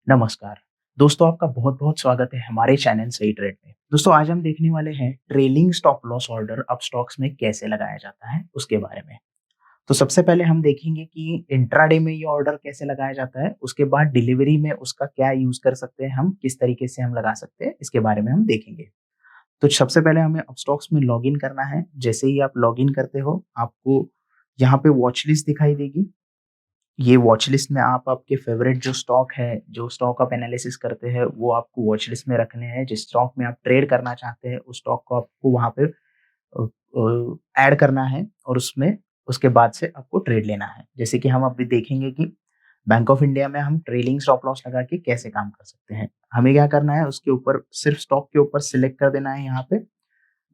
नमस्कार। दोस्तों आपका बहुत-बहुत स्वागत है हमारे चैनल सही ट्रेड में। दोस्तों आज हम देखने वाले हैं ट्रेलिंग स्टॉप लॉस ऑर्डर अब स्टॉक्स में कैसे लगाया जाता है उसके बारे में। तो सबसे पहले हम देखेंगे कि इंट्राडे में ये ऑर्डर कैसे लगाया जाता है, उसके बाद डिलीवरी में उसका क्या यूज़ कर सकते हैं हम, किस तरीके से हम लगा सकते हैं, इसके बारे में हम देखेंगे। तो सबसे पहले हमें अब स्टॉक्स में लॉगिन करना है। जैसे ही आप लॉगिन करते हो, आपको यहाँ पे वॉच लिस्ट दिखाई देगी। ये वॉच लिस्ट में आप आपके फ़ेवरेट जो स्टॉक है, जो स्टॉक आप एनालिसिस करते हैं, वो आपको वॉच लिस्ट में रखने हैं। जिस स्टॉक में आप ट्रेड करना चाहते हैं, उस स्टॉक को आपको वहाँ पे ऐड करना है और उसमें उसके बाद से आपको ट्रेड लेना है। जैसे कि हम अभी देखेंगे कि बैंक ऑफ इंडिया में हम ट्रेलिंग स्टॉप लॉस लगा के कैसे काम कर सकते हैं। हमें क्या करना है, उसके ऊपर सिर्फ स्टॉक के ऊपर सिलेक्ट कर देना है यहाँ पे।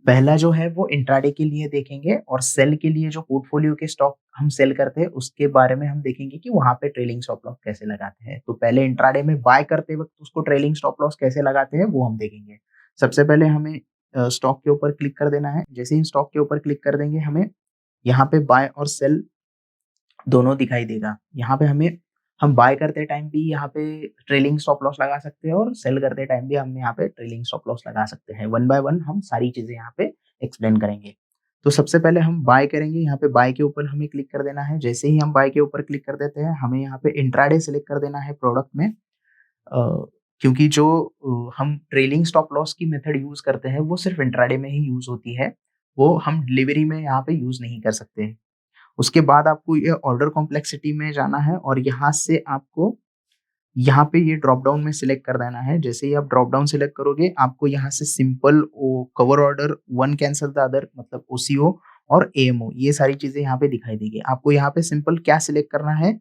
पहला जो है वो इंट्राडे के लिए देखेंगे और सेल के लिए जो पोर्टफोलियो के स्टॉक हम सेल करते हैं उसके बारे में हम देखेंगे कि वहाँ पे ट्रेलिंग स्टॉप लॉस कैसे लगाते हैं। तो पहले इंट्राडे में बाय करते वक़्त उसको ट्रेलिंग स्टॉप लॉस कैसे लगाते हैं वो हम देखेंगे। सबसे पहले हमें स्टॉक के ऊपर क्लिक कर देना है। जैसे ही स्टॉक के ऊपर क्लिक कर देंगे हमें यहाँ पे बाय और सेल दोनों दिखाई देगा। यहाँ पे हम बाय करते टाइम भी यहाँ पे ट्रेलिंग स्टॉप लॉस लगा सकते हैं और सेल करते टाइम भी हम यहाँ पे ट्रेलिंग स्टॉप लॉस लगा सकते हैं। वन बाय वन हम सारी चीज़ें यहाँ पे एक्सप्लेन करेंगे। तो सबसे पहले हम बाय करेंगे, यहाँ पे बाय के ऊपर हमें क्लिक कर देना है। जैसे ही हम बाय के ऊपर क्लिक कर देते हैं, हमें यहाँ पे इंट्राडे सेलेक्ट कर देना है प्रोडक्ट में। क्योंकि जो हम ट्रेलिंग स्टॉप लॉस की मेथड यूज़ करते हैं, वो सिर्फ इंट्राडे में ही यूज़ होती है। वो हम डिलीवरी में यहाँ पे यूज़ नहीं कर सकते। उसके बाद आपको ये ऑर्डर कॉम्प्लेक्सिटी में जाना है और यहाँ से आपको यहाँ पे ये ड्रॉप डाउन में सिलेक्ट कर देना है। जैसे ही आप ड्रॉप डाउन सिलेक्ट करोगे, आपको यहाँ से simple O cover order, one cancel the other मतलब ओसीओ और एएमओ ये सारी चीज़ें यहाँ पे दिखाई देगी। आपको यहाँ पे सिंपल क्या सिलेक्ट करना है,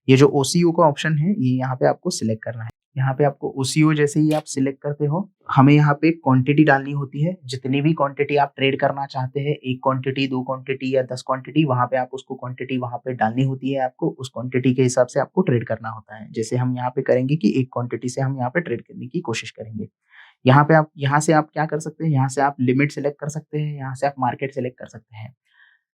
ये जो ओसीयू का ऑप्शन है, ये यहाँ पे आपको सिलेक्ट करना है। यहाँ पे आपको ओसीयू जैसे ही आप सिलेक्ट करते हो, हमें यहाँ पे क्वांटिटी डालनी होती है। जितनी भी क्वांटिटी आप ट्रेड करना चाहते हैं, 1 क्वांटिटी, 2 क्वांटिटी या 10 क्वांटिटी, वहाँ पे आप उसको क्वांटिटी वहाँ पे डालनी होती है आपको। उस क्वांटिटी के हिसाब से आपको ट्रेड करना होता है। जैसे हम यहाँ पे करेंगे कि 1 क्वांटिटी से हम यहाँ पे ट्रेड करने की कोशिश करेंगे। यहाँ से आप क्या कर सकते हैं, यहाँ से आप लिमिट सेलेक्ट कर सकते हैं, यहाँ से आप मार्केट सेलेक्ट कर सकते हैं।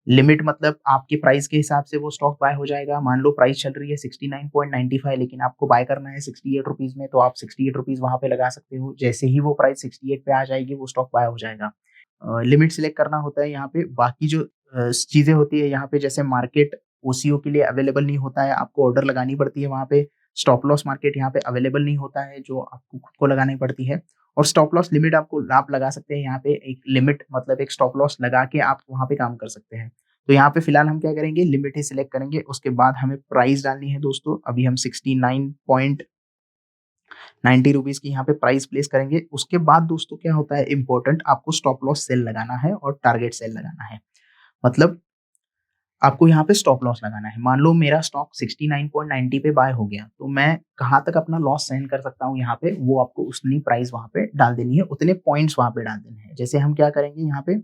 लिमिट मतलब आपके प्राइस के हिसाब से वो स्टॉक बाय हो जाएगा। मान लो प्राइस चल रही है 69.95 लेकिन आपको बाय करना है 68 रुपीज़ में, तो आप 68 रुपीज़ वहाँ पे लगा सकते हो। जैसे ही वो प्राइस 68 पे आ जाएगी, वो स्टॉक बाय हो जाएगा। लिमिट सिलेक्ट करना होता है यहाँ पे। बाकी जो चीज़ें होती है यहाँ पे, जैसे मार्केट ओसीओ के लिए अवेलेबल नहीं होता है, आपको ऑर्डर लगानी पड़ती है वहाँ पे। स्टॉप लॉस मार्केट यहाँ पे अवेलेबल नहीं होता है, जो आपको खुद को लगानी पड़ती है। और स्टॉप लॉस लिमिट आप लगा सकते हैं यहाँ पे। एक लिमिट मतलब एक स्टॉप लॉस लगा के आप वहाँ पे काम कर सकते हैं। तो यहाँ पे फिलहाल हम क्या करेंगे, लिमिट ही सिलेक्ट करेंगे। उसके बाद हमें प्राइस डालनी है दोस्तों। अभी हम 69.90 रुपीज़ की यहाँ पे प्राइस प्लेस करेंगे। उसके बाद दोस्तों क्या होता है इम्पोर्टेंट, आपको स्टॉप लॉस सेल लगाना है और टारगेट सेल लगाना है। मतलब आपको यहाँ पे स्टॉप लॉस लगाना है। मान लो मेरा स्टॉक 69.90 पे बाय हो गया, तो मैं कहाँ तक अपना लॉस सहन कर सकता हूँ यहाँ पे, वो आपको उतनी प्राइस वहाँ पे डाल देनी है, उतने पॉइंट्स वहाँ पे डाल देने हैं। जैसे हम क्या करेंगे यहाँ पे,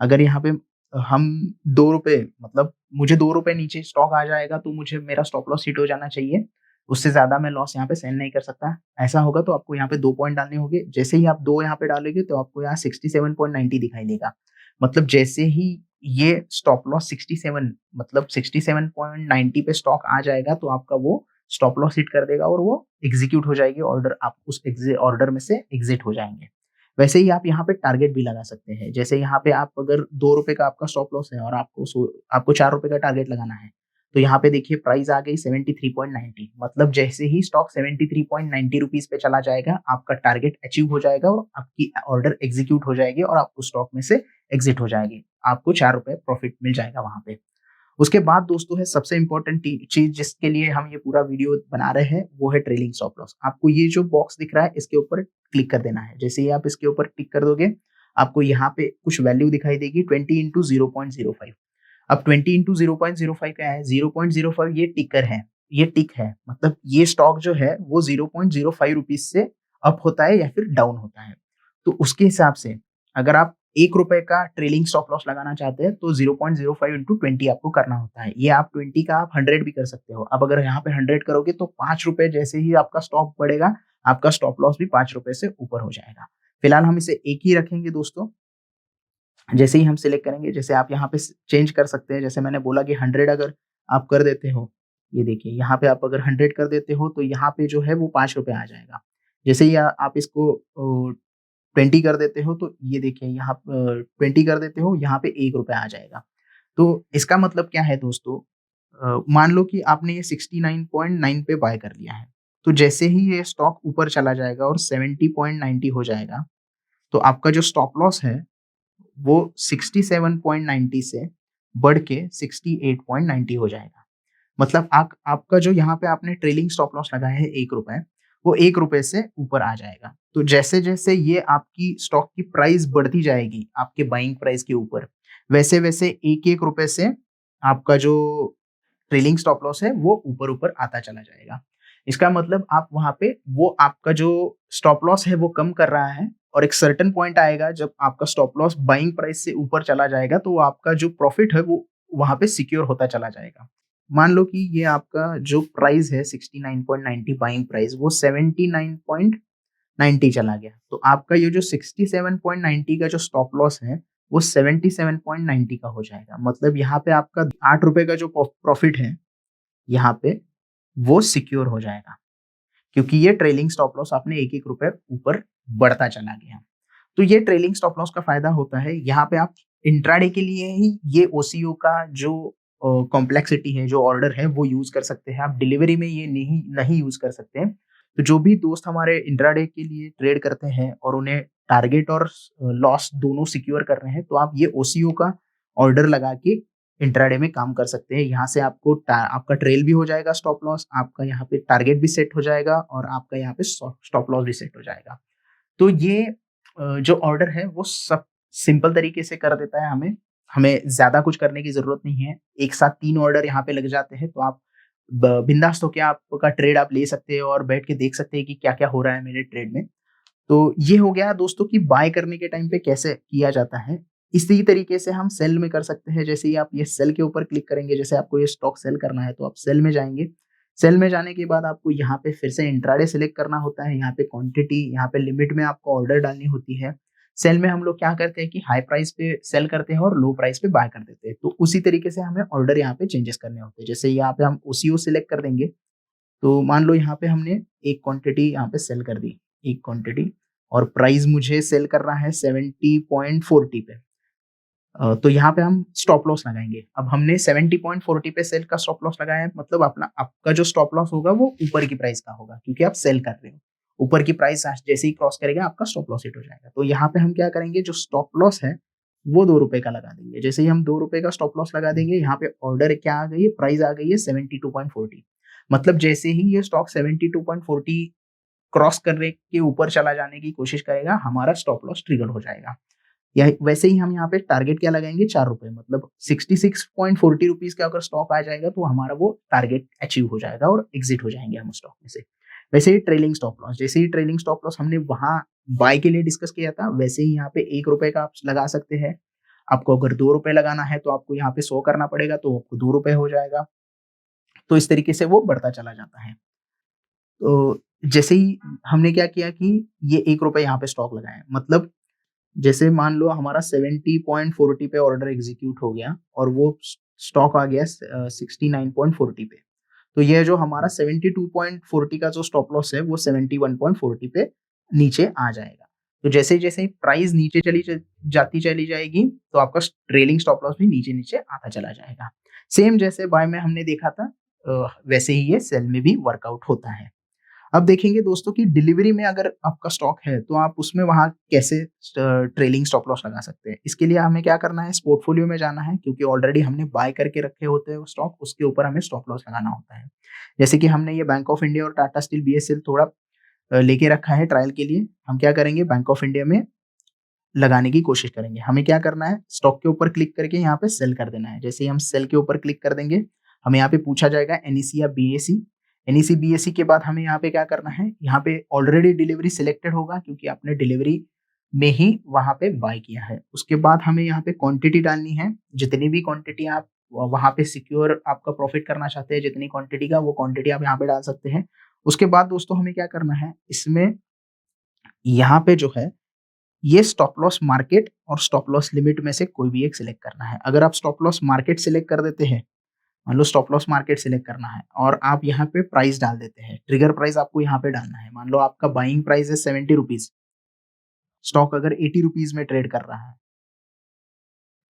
अगर यहाँ पे हम ₹2 मतलब मुझे ₹2 नीचे स्टॉक आ जाएगा, तो मुझे मेरा स्टॉप लॉस हिट हो जाना चाहिए। उससे ज़्यादा मैं लॉस यहाँ पे सहन नहीं कर सकता। ऐसा होगा तो आपको यहाँ पे 2 पॉइंट डालने होंगे। जैसे ही आप 2 यहाँ पे डालोगे, तो आपको यहाँ 67.90 दिखाई देगा। मतलब जैसे ही ये स्टॉप लॉस 67 मतलब 67.90 पे स्टॉक आ जाएगा, तो आपका वो स्टॉप लॉस हिट कर देगा और वो एग्ज़ीक्यूट हो जाएगी ऑर्डर, आप उस ऑर्डर में से एग्ज़िट हो जाएँगे। वैसे ही आप यहाँ पे टारगेट भी लगा सकते हैं। जैसे यहाँ पे आप अगर ₹2 का आपका स्टॉप लॉस है और आपको ₹4 का टारगेट लगाना है, तो यहाँ पे देखिए प्राइस आ गई 73.90, मतलब जैसे ही स्टॉक 73.90 रुपीज़ पे चला जाएगा, आपका टारगेट अचीव हो जाएगा और आपकी ऑर्डर एग्ज़ीक्यूट हो जाएगी और आप उस स्टॉक में से एग्ज़िट हो जाएँगे। आपको ₹4 प्रॉफिट मिल जाएगा वहाँ पे। उसके बाद दोस्तों है सबसे इम्पोर्टेंट चीज़ जिसके लिए हम ये पूरा वीडियो बना रहे हैं, वो है ट्रेलिंग स्टॉप लॉस। आपको ये जो बॉक्स दिख रहा है, इसके ऊपर क्लिक कर देना है। जैसे ही आप इसके ऊपर क्लिक कर दोगे, आपको यहाँ पे कुछ वैल्यू दिखाई देगी 20 इंटू 0.05। अब 20 इंटू 0.05 क्या है, 0.05 ये टिकर है, ये टिक है। मतलब ये स्टॉक जो है वो 0.05 रुपीज से अप होता है या फिर डाउन होता है। तो उसके हिसाब से अगर आप ₹1 का ट्रेलिंग स्टॉप लॉस लगाना चाहते हैं, तो 0.05 इंटू 20 आपको करना होता है। ये आप 20 का आप 100 भी कर सकते हो। अब अगर यहाँ पे 100 करोगे, तो ₹5 जैसे ही आपका स्टॉक बढ़ेगा, आपका स्टॉप लॉस भी ₹5 से ऊपर हो जाएगा। फिलहाल हम इसे एक ही रखेंगे दोस्तों। जैसे ही हम सिलेक्ट करेंगे, जैसे आप यहाँ पे चेंज कर सकते हैं। जैसे मैंने बोला कि 100 अगर आप कर देते हो, ये देखिए यहाँ पे आप अगर 100 कर देते हो तो यहाँ पे जो है वो ₹5 आ जाएगा। जैसे ही आप इसको 20 कर देते हो तो ये देखिए यहाँ 20 कर देते हो यहाँ पे ₹1 आ जाएगा। तो इसका मतलब क्या है दोस्तों, मान लो कि आपने ये 69.9 पे बाय कर लिया है। तो जैसे ही ये स्टॉक ऊपर चला जाएगा और 70.90 हो जाएगा, तो आपका जो स्टॉप लॉस है वो 67.90 से बढ़ के 68.90 हो जाएगा। मतलब आपका जो यहाँ पे आपने ट्रेलिंग स्टॉप लॉस लगाया है ₹1, वो ₹1 से ऊपर आ जाएगा। तो जैसे-जैसे ये आपकी स्टॉक की प्राइस बढ़ती जाएगी, आपके बाइंग प्राइस के ऊपर, वैसे-वैसे ₹1-1 से आपका जो ट्रेलिंग स्टॉप लॉस है, वो ऊपर-ऊपर आता चला जाएगा। इसका मतलब आप वहाँ पे वो आपका जो स्टॉप लॉस है, वो कम कर रहा है और एक सर्टेन पॉइंट आएगा जब आपका स्टॉप लॉस बाइंग प्राइस से ऊपर चला जाएगा, तो आपका जो प्रॉफिट है, वो वहाँ पे सिक्योर होता चला जाएगा। मान लो कि ये आपका जो प्राइस है 69.90 बाइंग प्राइस वो 79.90 चला गया। तो आपका ये जो 67.90 का जो स्टॉप लॉस है वो 77.90 का हो जाएगा। मतलब यहाँ पे आपका ₹8 का जो प्रॉफिट है यहाँ पे वो सिक्योर हो जाएगा। क्योंकि ये ट्रेलिंग स्टॉप लॉस आपने ₹1-1 ऊपर बढ़ता चला गया। तो ये ट्रेलिंग स्टॉप लॉस का फ़ायदा होता है, यहाँ पे आप इंट्राडे के लिए ही ये ओसीओ का जो कॉम्प्लेक्सिटी है, जो ऑर्डर है वो यूज़ कर सकते हैं। आप डिलीवरी में ये नहीं नहीं यूज़ कर सकते हैं। तो जो भी दोस्त हमारे इंट्राडे के लिए ट्रेड करते हैं और उन्हें टारगेट और लॉस दोनों सिक्योर करने हैं, तो आप ये ओसीओ का ऑर्डर लगा के इंट्राडे में काम कर सकते हैं। यहाँ से आपका ट्रेल भी हो जाएगा स्टॉप लॉस, आपका यहाँ पे टारगेट भी सेट हो जाएगा और आपका यहाँ पे स्टॉप लॉस भी सेट हो जाएगा। तो ये जो ऑर्डर है वो सब सिंपल तरीके से कर देता है हमें। हमें ज़्यादा कुछ करने की ज़रूरत नहीं है। एक साथ 3 ऑर्डर यहाँ पे लग जाते हैं तो आप ब बिंदास होके आपका ट्रेड आप ले सकते हो और बैठ के देख सकते हैं कि क्या-क्या हो रहा है मेरे ट्रेड में। तो ये हो गया दोस्तों कि बाय करने के टाइम पे कैसे किया जाता है। इसी तरीके से हम सेल में कर सकते हैं। जैसे ही आप ये सेल के ऊपर क्लिक करेंगे, जैसे आपको ये स्टॉक सेल करना है तो आप सेल में जाएँगे। सेल में जाने के बाद आपको यहाँ पे फिर से इंट्राडे सेलेक्ट करना होता है। यहाँ पे क्वांटिटी, यहाँ पे लिमिट में आपको ऑर्डर डालनी होती है। सेल में हम लोग क्या करते हैं कि हाई प्राइस पे सेल करते हैं और लो प्राइस पे बाय कर देते हैं। तो उसी तरीके से हमें ऑर्डर यहाँ पे चेंजेस करने होते हैं। जैसे यहाँ पे हम ओसीओ सेलेक्ट कर देंगे, तो मान लो यहाँ पे हमने एक क्वांटिटी यहाँ पे सेल कर दी, एक क्वांटिटी और प्राइस मुझे सेल करना है 70.40 पे। तो यहाँ पे हम स्टॉप लॉस लगाएँगे। अब हमने 70.40 पे सेल का स्टॉप लॉस लगाया है, मतलब अपना आपका जो स्टॉप लॉस होगा वो ऊपर की प्राइस का होगा क्योंकि आप सेल कर रहे हो। ऊपर की प्राइस जैसे ही क्रॉस करेगा आपका स्टॉप लॉस हिट हो जाएगा। तो यहाँ पे हम क्या करेंगे, जो स्टॉप लॉस है वो ₹2 का लगा देंगे। जैसे ही हम ₹2 का स्टॉप लॉस लगा देंगे, यहाँ पे ऑर्डर क्या आ गई है, प्राइस आ गई है 72.40। मतलब जैसे ही ये स्टॉक 72.40 क्रॉस करने के ऊपर चला जाने की कोशिश करेगा, हमारा स्टॉप लॉस ट्रिगर हो जाएगा। या वैसे ही हम यहाँ पे टारगेट क्या लगाएँगे, ₹4 मतलब 66.40 रुपीज़ का अगर स्टॉक आ जाएगा तो हमारा वो टारगेट अचीव हो जाएगा और एग्ज़िट हो जाएँगे हम उस स्टॉक में से। वैसे ही ट्रेलिंग स्टॉप लॉस, जैसे ही ट्रेलिंग स्टॉप लॉस हमने वहाँ बाय के लिए डिस्कस किया था, वैसे ही यहाँ पे ₹1 का आप लगा सकते हैं। आपको अगर ₹2 लगाना है तो आपको यहाँ पे 100 करना पड़ेगा तो आपको ₹2 हो जाएगा। तो इस तरीके से वो बढ़ता चला जाता है। तो जैसे ही हमने क्या किया कि ये ₹1 यहाँ पे स्टॉक लगाया, मतलब जैसे मान लो हमारा 70.40 पे ऑर्डर एग्जीक्यूट हो गया और वो स्टॉक आ गया 69.40 पे। तो ये जो हमारा 72.40 का जो स्टॉप लॉस है वो 71.40 पे नीचे आ जाएगा। तो जैसे-जैसे प्राइस नीचे जाती चली जाएगी तो आपका ट्रेलिंग स्टॉप लॉस भी नीचे-नीचे आता चला जाएगा। सेम जैसे बाय में हमने देखा था, वैसे ही ये सेल में भी वर्कआउट होता है। अब देखेंगे दोस्तों कि डिलीवरी में अगर आपका स्टॉक है, तो आप उसमें वहाँ कैसे ट्रेलिंग स्टॉप लॉस लगा सकते हैं। इसके लिए हमें क्या करना है, इस पोर्टफोलियो में जाना है क्योंकि ऑलरेडी हमने बाय करके रखे होते हैं वो स्टॉक, उसके ऊपर हमें स्टॉप लॉस लगाना होता है। जैसे कि हमने ये बैंक ऑफ इंडिया और टाटा स्टील, बीएसएल थोड़ा लेके रखा है ट्रायल के लिए। हम क्या करेंगे, बैंक ऑफ इंडिया में लगाने की कोशिश करेंगे। हमें क्या करना है, स्टॉक के ऊपर क्लिक करके यहाँ पे सेल कर देना है। जैसे ही हम सेल के ऊपर क्लिक कर देंगे, हमें यहाँ पे पूछा जाएगा एनईसी या बीएसई। एनईसी, बीएसई के बाद हमें यहाँ पे क्या करना है, यहाँ पे ऑलरेडी डिलीवरी सिलेक्टेड होगा क्योंकि आपने डिलीवरी में ही वहाँ पे बाय किया है। उसके बाद हमें यहाँ पे क्वांटिटी डालनी है, जितनी भी क्वांटिटी आप वहाँ पे सिक्योर आपका प्रॉफिट करना चाहते हैं, जितनी क्वांटिटी का वो क्वांटिटी आप यहाँ पे डाल सकते हैं। उसके बाद दोस्तों हमें क्या करना है, इसमें यहाँ पे जो है ये स्टॉप लॉस मार्केट और स्टॉप लॉस लिमिट में से कोई भी एक सिलेक्ट करना है। अगर आप स्टॉप लॉस मार्केट सिलेक्ट कर देते हैं, मान लो स्टॉप लॉस मार्केट सिलेक्ट करना है और आप यहाँ पे प्राइस डाल देते हैं। ट्रिगर प्राइस आपको यहाँ पे डालना है। मान लो आपका बाइंग प्राइस है 70 रुपीज़, स्टॉक अगर 80 रुपीज़ में ट्रेड कर रहा है,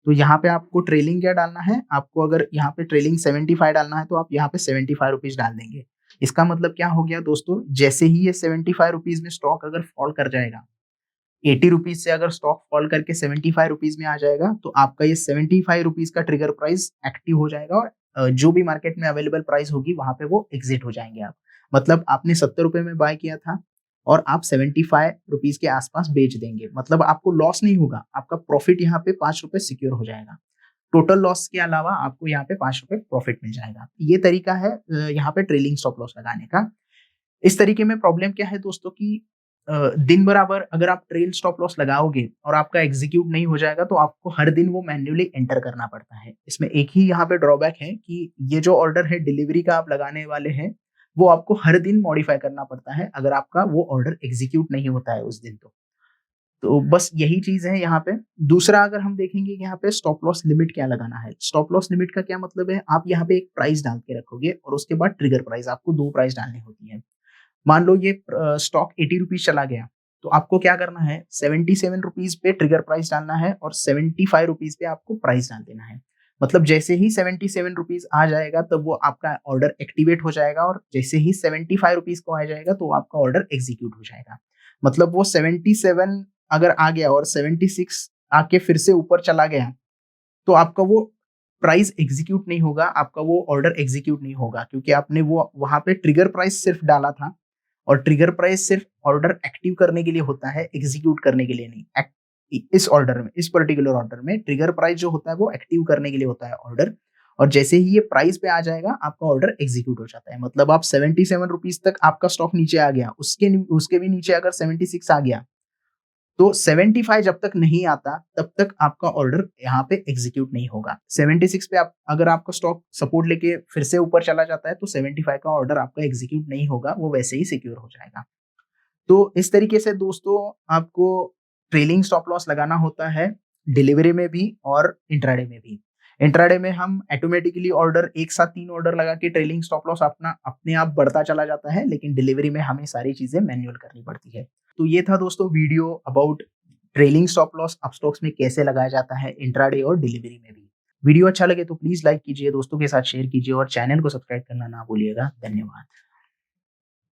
तो यहाँ पे आपको ट्रेलिंग क्या डालना है, आपको अगर यहाँ पे ट्रेलिंग 75 डालना है तो आप यहाँ पे 75 रुपीज़ डाल देंगे। इसका मतलब क्या हो गया दोस्तों, जैसे ही ये 75 रुपीज़ में स्टॉक अगर फॉल कर जाएगा, 80 रुपीज़ से अगर स्टॉक फॉल करके 75 रुपीज़ में आ जाएगा, तो आपका ये 75 रुपीज़ का ट्रिगर प्राइस एक्टिव हो जाएगा और जो भी मार्केट में अवेलेबल प्राइस होगी वहाँ पे वो एग्ज़िट हो जाएँगे आप। मतलब आपने 70 रुपए में बाय किया था और आप 75 रुपीज़ के आस-पास बेच देंगे। मतलब आपको लॉस नहीं होगा, आपका प्रॉफिट यहाँ पे ₹5 सिक्योर हो जाएगा। टोटल लॉस के अलावा आपको यहाँ पे ₹5 प्रॉफिट मिल जाएगा। ये तरीका है यहाँ पे ट्रेलिंग स्टॉप लॉस लगाने का। इस तरीके में प्रॉब्लम क्या है दोस्तों कि दिन बराबर अगर आप ट्रेल स्टॉप लॉस लगाओगे और आपका एग्जीक्यूट नहीं हो जाएगा, तो आपको हर दिन वो मैन्युअली एंटर करना पड़ता है। इसमें एक ही यहाँ पे ड्रॉबैक है कि ये जो ऑर्डर है डिलीवरी का आप लगाने वाले हैं, वो आपको हर दिन मॉडिफाई करना पड़ता है अगर आपका वो ऑर्डर एग्जीक्यूट नहीं होता है उस दिन तो। तो बस यही चीज़ है यहाँ पे। दूसरा अगर हम देखेंगे कि यहाँ पे स्टॉप लॉस लिमिट क्या लगाना है। स्टॉप लॉस लिमिट का क्या मतलब है, आप यहाँ पे एक प्राइस डाल के रखोगे और उसके बाद ट्रिगर प्राइस, आपको 2 प्राइस डालनी होती है। मान लो ये स्टॉक 80 रुपीज़ चला गया, तो आपको क्या करना है, 77 रुपीज़ पे ट्रिगर प्राइस डालना है और 75 रुपीज़ पे आपको प्राइस डाल देना है। मतलब जैसे ही 77 रुपीज़ आ जाएगा तब वो आपका ऑर्डर एक्टिवेट हो जाएगा और जैसे ही 75 रुपीज़ को आ जाएगा तो आपका ऑर्डर एग्जीक्यूट हो जाएगा। मतलब वो 77 अगर आ गया और 76 आके फिर से ऊपर चला गया, तो आपका वो प्राइस एग्जीक्यूट नहीं होगा, आपका वो ऑर्डर एग्जीक्यूट नहीं होगा क्योंकि आपने वो वहाँ पे ट्रिगर प्राइस सिर्फ डाला था और ट्रिगर प्राइस सिर्फ ऑर्डर एक्टिव करने के लिए होता है, एग्जीक्यूट करने के लिए नहीं। इस ऑर्डर में, इस पर्टिकुलर ऑर्डर में ट्रिगर प्राइस जो होता है वो एक्टिव करने के लिए होता है ऑर्डर, और जैसे ही ये प्राइस पे आ जाएगा आपका ऑर्डर एग्जीक्यूट हो जाता है। मतलब आप 77 रुपीज़ तक आपका स्टॉक नीचे आ गया, उसके भी नीचे अगर 76 आ गया, तो 75 जब तक नहीं आता तब तक आपका ऑर्डर यहाँ पे एग्जीक्यूट नहीं होगा। 76 पे आप अगर आपका स्टॉक सपोर्ट लेके फिर से ऊपर चला जाता है तो 75 का ऑर्डर आपका एग्जीक्यूट नहीं होगा, वो वैसे ही सिक्योर हो जाएगा। तो इस तरीके से दोस्तों आपको ट्रेलिंग स्टॉप लॉस लगाना होता है डिलीवरी में भी और इंट्राडे में भी। इंट्राडे में हम ऑटोमेटिकली ऑर्डर एक साथ 3 ऑर्डर लगा के ट्रेलिंग स्टॉप लॉस अपना अपने आप बढ़ता चला जाता है, लेकिन डिलीवरी में हमें सारी चीजें मैन्युअल करनी पड़ती है। तो ये था दोस्तों video about trailing stop loss up stocks में कैसे लगाया जाता है इंट्राडे और डिलीवरी में भी। वीडियो अच्छा लगे तो प्लीज लाइक कीजिए, दोस्तों के साथ शेयर कीजिए और चैनल को सब्सक्राइब करना ना भूलिएगा। धन्यवाद।